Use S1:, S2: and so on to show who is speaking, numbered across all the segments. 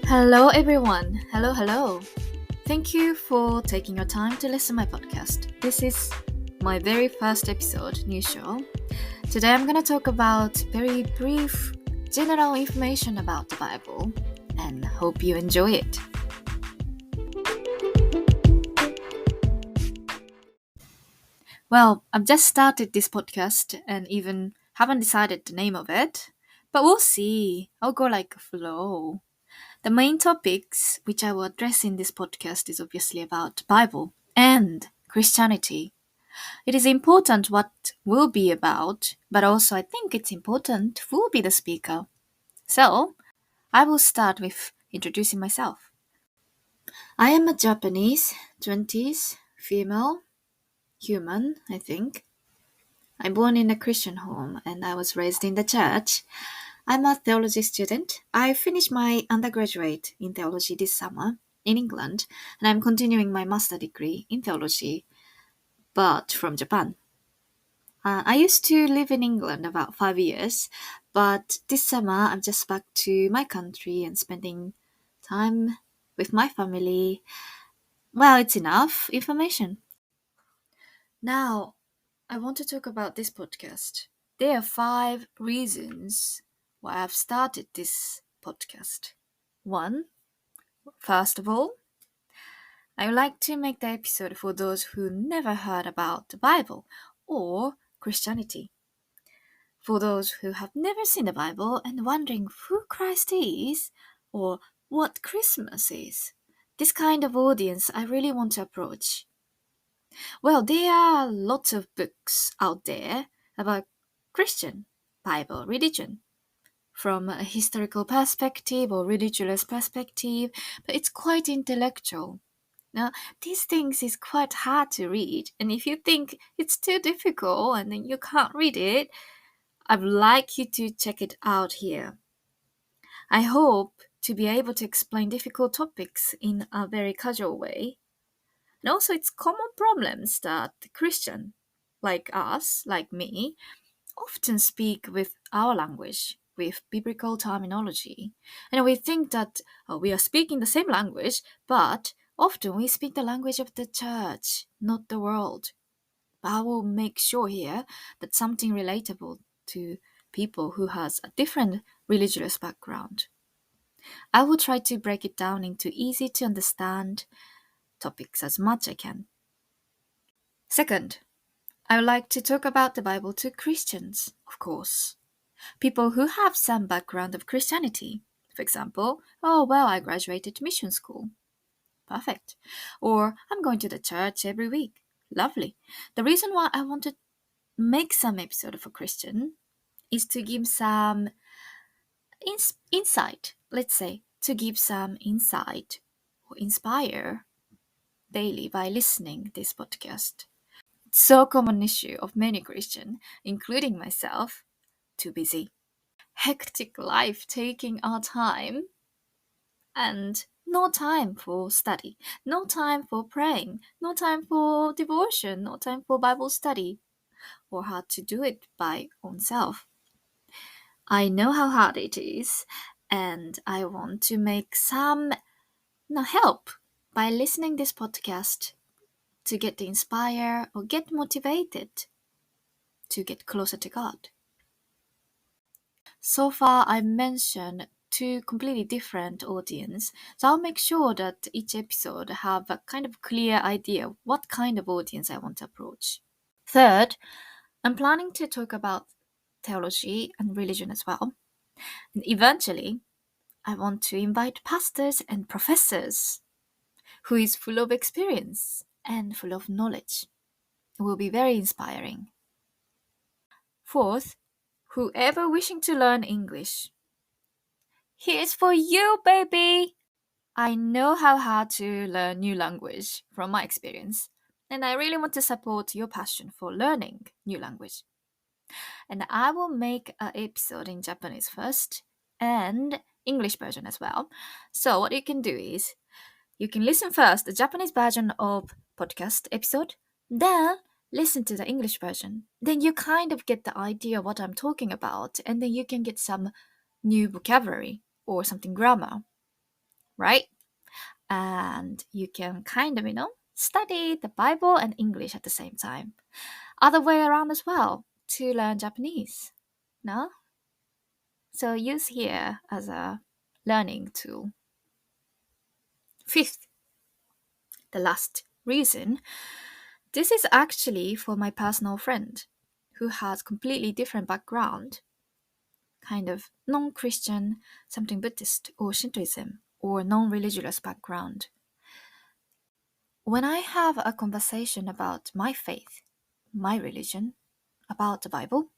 S1: Hello everyone. Hello. Thank you for taking your time to listen to my podcast. This is my very first episode, new show. Today I'm going to talk about very brief general information about the Bible and hope you enjoy it. Well, I've just started this podcast and even haven't decided the name of it, but we'll see. I'll go like a flow. The main topics which I will address in this podcast is obviously about Bible and Christianity. It is important what will be about, but also I think it's important who will be the speaker. So, I will start with introducing myself. I am a Japanese, 20s, female, human, I think. I'm born in a Christian home and I was raised in the church. I'm a theology student. I finished my undergraduate in theology this summer in England, and I'm continuing my master degree in theology, but from Japan. I used to live in England about 5 years, but this summer I'm just back to my country and spending time with my family. Well, it's enough information. Now, I want to talk about this podcast. There are 5 reasons why I've started this podcast. One, first of all, I would like to make the episode for those who never heard about the Bible or Christianity. For those who have never seen the Bible and wondering who Christ is or what Christmas is. This kind of audience I really want to approach. Well, there are lots of books out there about Christian Bible religion from a historical perspective or religious perspective, but it's quite intellectual. Now, these things is quite hard to read, and if you think it's too difficult and then you can't read it, I'd like you to check it out here. I hope to be able to explain difficult topics in a very casual way. And also, it's common problems that Christian, like us, like me, often speak with our language, with biblical terminology. And we think that we are speaking the same language, but often we speak the language of the church, not the world. But I will make sure here that something relatable to people who has a different religious background. I will try to break it down into easy to understand topics as much I can. Second, I would like to talk about the Bible to Christians, of course. People who have some background of Christianity. For example, I graduated mission school. Perfect. Or I'm going to the church every week. Lovely. The reason why I want to make some episode for Christian is to give some insight, let's say, to give some insight or inspire daily by listening this podcast. It's so common issue of many Christian, including myself, too busy. Hectic life taking our time and no time for study, no time for praying, no time for devotion, no time for Bible study, or how to do it by oneself. I know how hard it is, and I want to make some help by listening this podcast to get inspired or get motivated to get closer to God. So far, I mentioned 2 completely different audience, so I'll make sure that each episode have a kind of clear idea what kind of audience I want to approach. Third, I'm planning to talk about theology and religion as well. And eventually, I want to invite pastors and professors who is full of experience and full of knowledge. It will be very inspiring. Fourth, whoever wishing to learn English. Here's for you, baby! I know how hard to learn new language from my experience, and I really want to support your passion for learning new language. And I will make an episode in Japanese first and English version as well. So what you can do is you can listen first the Japanese version of podcast episode, then listen to the English version. Then you kind of get the idea what I'm talking about, and then you can get some new vocabulary or something grammar. right? And you can kind of, study the Bible and English at the same time. Other way around as well to learn Japanese. No? So use here as a learning tool. Fifth, the last reason, this is actually for my personal friend who has completely different background, kind of non-Christian, something Buddhist or Shintoism or non-religious background. When I have a conversation about my faith, my religion, about the Bible,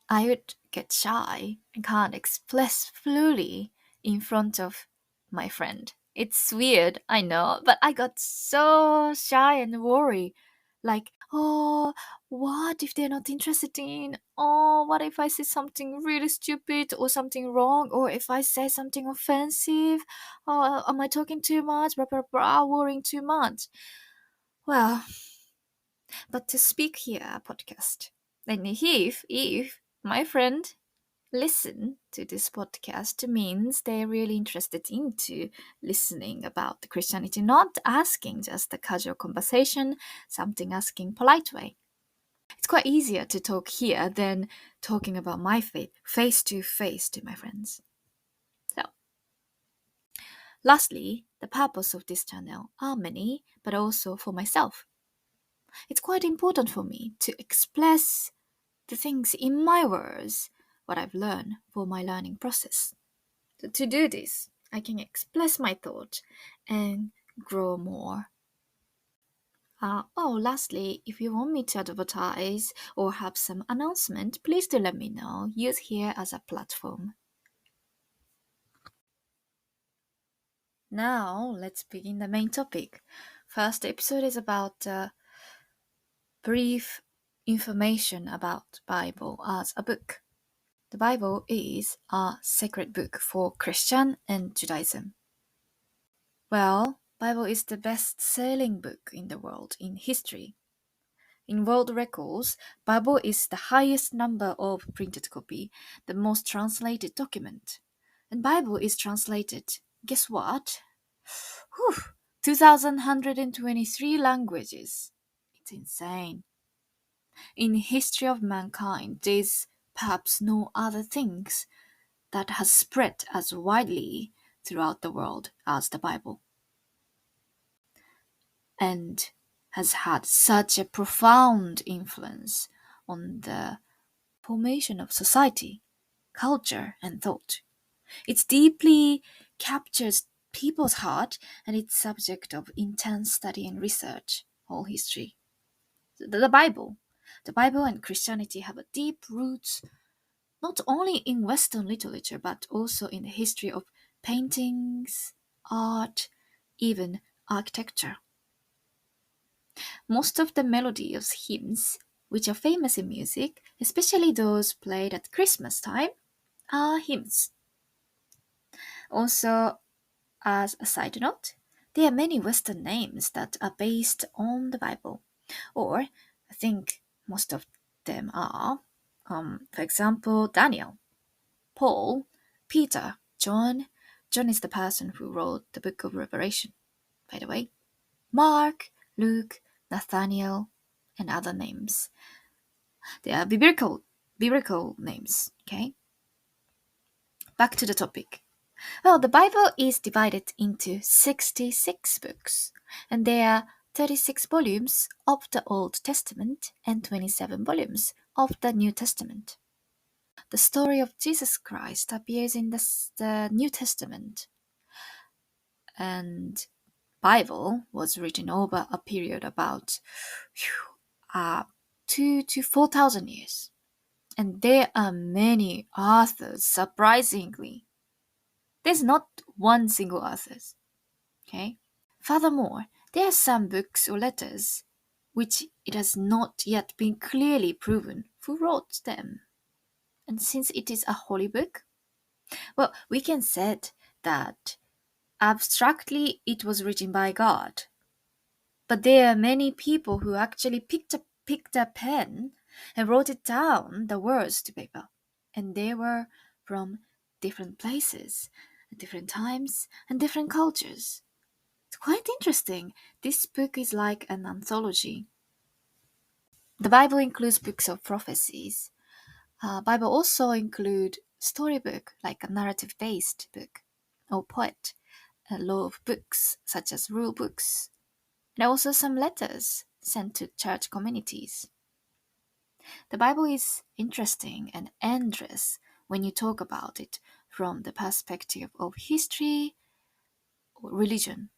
S1: I would get shy and can't express fully in front of my friend. It's weird, I know, but I got so shy and worried. Like, oh, what if they're not interested in? Oh, what if I say something really stupid or something wrong? Or if I say something offensive? Oh, am I talking too much? Blah, blah, blah, worrying too much. Well, but to speak here, podcast. And if my friend listen to this podcast means they're really interested into listening about the Christianity, not asking just a casual conversation, something asking polite way. It's quite easier to talk here than talking about my faith face to face to my friends. So, lastly, the purpose of this channel are many, but also for myself. It's quite important for me to express the things in my words, what I've learned for my learning process. So to do this, I can express my thought and grow more. Lastly, if you want me to advertise or have some announcement, please do let me know. Use here as a platform. Now, let's begin the main topic. First episode is about brief information about Bible as a book. The Bible is a sacred book for Christian and Judaism. Well, Bible is the best-selling book in the world in history. In world records, Bible is the highest number of printed copy, the most translated document. And Bible is translated, guess what? 2,123 languages. It's insane. In the history of mankind, there's perhaps no other things that has spread as widely throughout the world as the Bible, and has had such a profound influence on the formation of society, culture, and thought. It deeply captures people's heart and it's subject of intense study and research, whole history. The Bible. The Bible and Christianity have a deep roots not only in Western literature but also in the history of paintings, art, even architecture. Most of the melody of hymns, which are famous in music, especially those played at Christmas time, are hymns. Also, as a side note, there are many Western names that are based on the Bible, or I think most of them are. For example, Daniel, Paul, Peter, John. John is the person who wrote the book of Revelation, by the way. Mark, Luke, Nathaniel, and other names. They are biblical names, okay? Back to the topic. Well, the Bible is divided into 66 books, and there are 36 volumes of the Old Testament and 27 volumes of the New Testament. The story of Jesus Christ appears in the New Testament, and Bible was written over a period about 2 to 4,000 years. And there are many authors, surprisingly. There's not one single author. Okay? Furthermore, there are some books or letters which it has not yet been clearly proven who wrote them. And since it is a holy book, well, we can say that abstractly it was written by God. But there are many people who actually picked a pen and wrote it down, the words to paper. And they were from different places. at different times and different cultures. It's quite interesting. This book is like an anthology. The Bible includes books of prophecies. Bible also include storybook, like a narrative-based book, or poet, a lot of books, such as rule books, and also some letters sent to church communities. The Bible is interesting and endless when you talk about it from the perspective of history, or religion,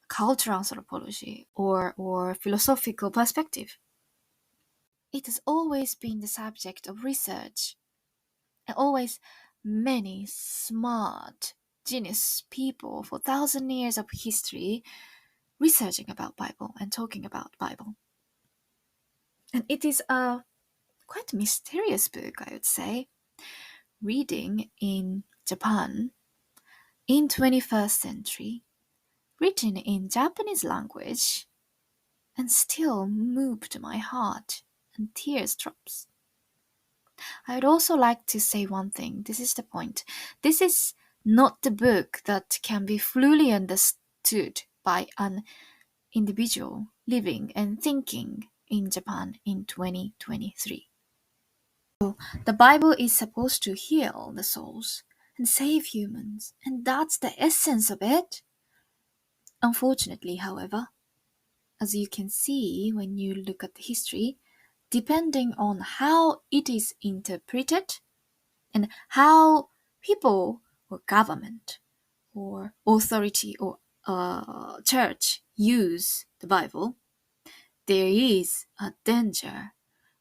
S1: cultural anthropology, or philosophical perspective. It has always been the subject of research, and always many smart, genius people for 1,000 years of history researching about Bible and talking about Bible. And it is a quite mysterious book, I would say. Reading in Japan in 21st century, written in Japanese language, and still moved my heart and tears drops. I would also like to say one thing. This is the point. This is not the book that can be fully understood by an individual living and thinking in Japan in 2023. The Bible is supposed to heal the souls and save humans, and that's the essence of it. Unfortunately, however, as you can see when you look at the history, depending on how it is interpreted and how people or government or authority or church use the Bible, there is a danger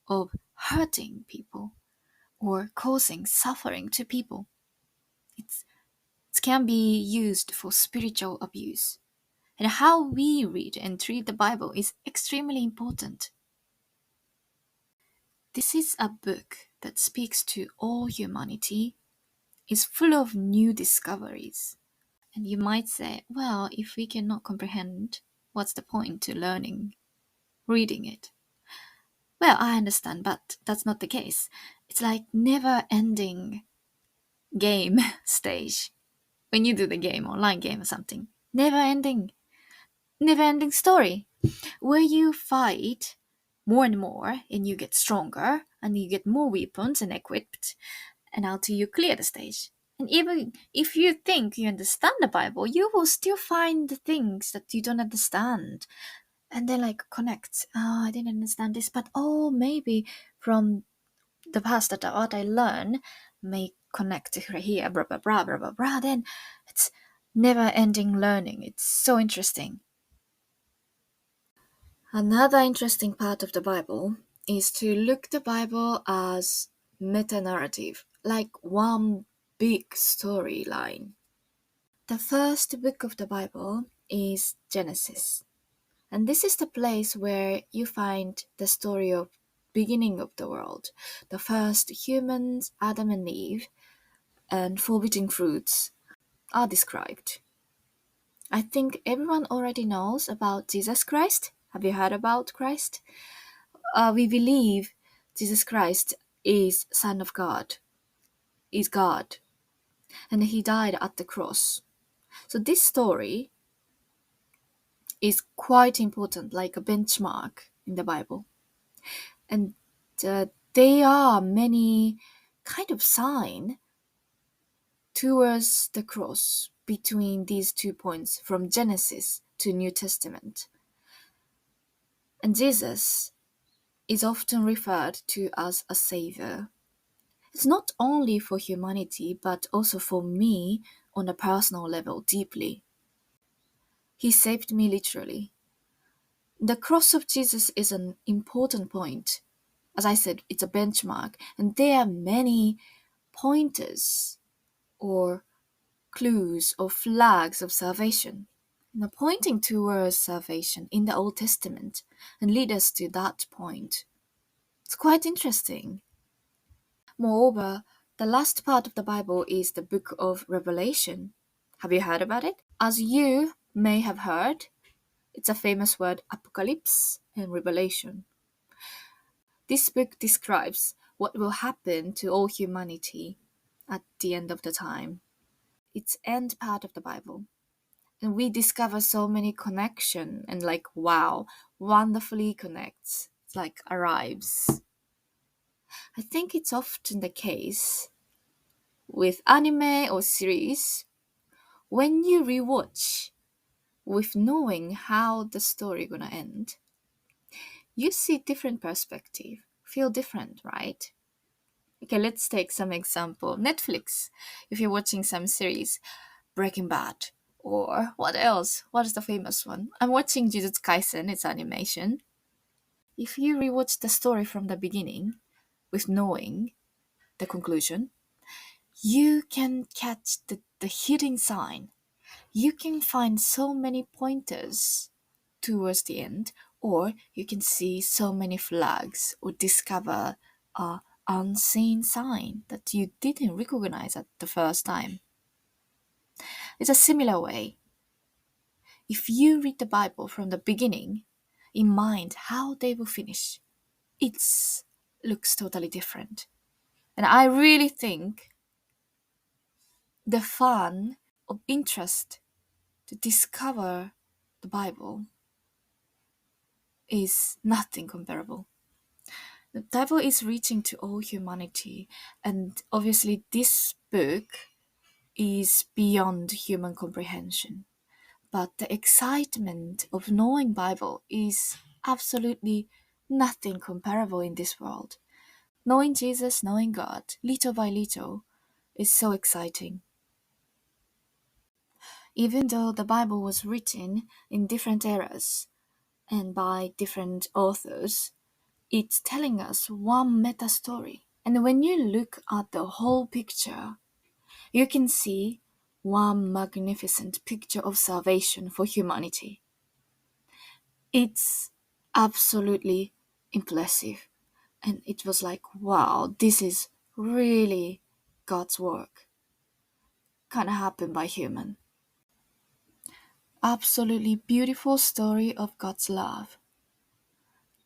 S1: of hurting people or causing suffering to people. It can be used for spiritual abuse. And how we read and treat the Bible is extremely important. This is a book that speaks to all humanity, is full of new discoveries. And you might say, well, if we cannot comprehend, what's the point to learning, reading it? Well, I understand, but that's not the case. It's like never-ending game stage. When you do the game, online game or something. Never-ending story where you fight more and more and you get stronger and you get more weapons and equipped and until you clear the stage. And even if you think you understand the Bible, you will still find the things that you don't understand. And then like connect. Oh, I didn't understand this, but oh, maybe from the past that what I learn may connect to here, blah, blah, blah, blah, blah, blah. Then it's never ending learning. It's so interesting. Another interesting part of the Bible is to look the Bible as meta-narrative, like one big storyline. The first book of the Bible is Genesis, and this is the place where you find the story of beginning of the world, the first humans, Adam and Eve, and forbidden fruits are described. I think everyone already knows about Jesus Christ. Have you heard about Christ? We believe Jesus Christ is Son of God, is God, and he died at the cross. So this story is quite important, like a benchmark in the Bible. And there are many kind of sign towards the cross between these 2 points from Genesis to New Testament. And Jesus is often referred to as a savior. It's not only for humanity, but also for me on a personal level deeply. He saved me literally. The cross of Jesus is an important point. As I said, it's a benchmark, and there are many pointers or clues or flags of salvation, pointing towards salvation in the Old Testament and lead us to that point. It's quite interesting. Moreover, the last part of the Bible is the book of Revelation. Have you heard about it? As you may have heard, it's a famous word, apocalypse and revelation. This book describes what will happen to all humanity at the end of the time. its end part of the Bible. And we discover so many connection and like, wow, wonderfully connects. It's like arrives. I think it's often the case with anime or series when you rewatch with knowing how the story gonna end, you see different perspective, feel different, right? Okay, let's take some example. Netflix. If you're watching some series, Breaking Bad, or what else? What is the famous one? I'm watching Jujutsu Kaisen, it's animation. If you rewatch the story from the beginning with knowing the conclusion, you can catch the hidden sign. You can find so many pointers towards the end, or you can see so many flags or discover a unseen sign that you didn't recognize at the first time. It's a similar way. If you read the Bible from the beginning in mind how they will finish, it looks totally different. And I really think the fun of interest to discover the Bible is nothing comparable. The Bible is reaching to all humanity, and obviously this book is beyond human comprehension. But the excitement of knowing Bible is absolutely nothing comparable in this world. Knowing Jesus, knowing God, little by little, is so exciting. Even though the Bible was written in different eras and by different authors, it's telling us one meta story. And when you look at the whole picture, you can see one magnificent picture of salvation for humanity. It's absolutely impressive. And it was like, wow, this is really God's work. Can't happen by human. Absolutely beautiful story of God's love.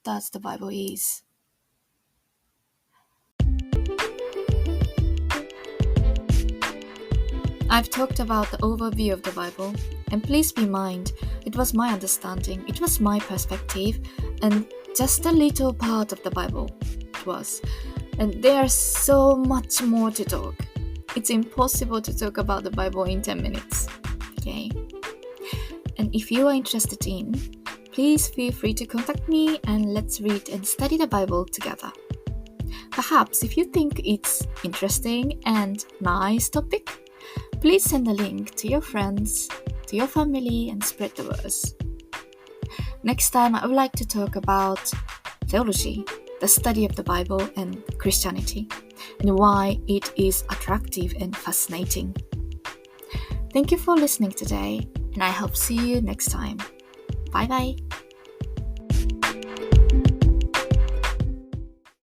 S1: That's the Bible is. I've talked about the overview of the Bible, and please be mind, it was my understanding, it was my perspective, and just a little part of the Bible it was. And there's so much more to talk. It's impossible to talk about the Bible in 10 minutes. Okay? And if you are interested in, please feel free to contact me and let's read and study the Bible together. Perhaps if you think it's interesting and nice topic, please send a link to your friends, to your family, and spread the word. Next time, I would like to talk about theology, the study of the Bible and Christianity, and why it is attractive and fascinating. Thank you for listening today, and I hope see you next time. Bye bye.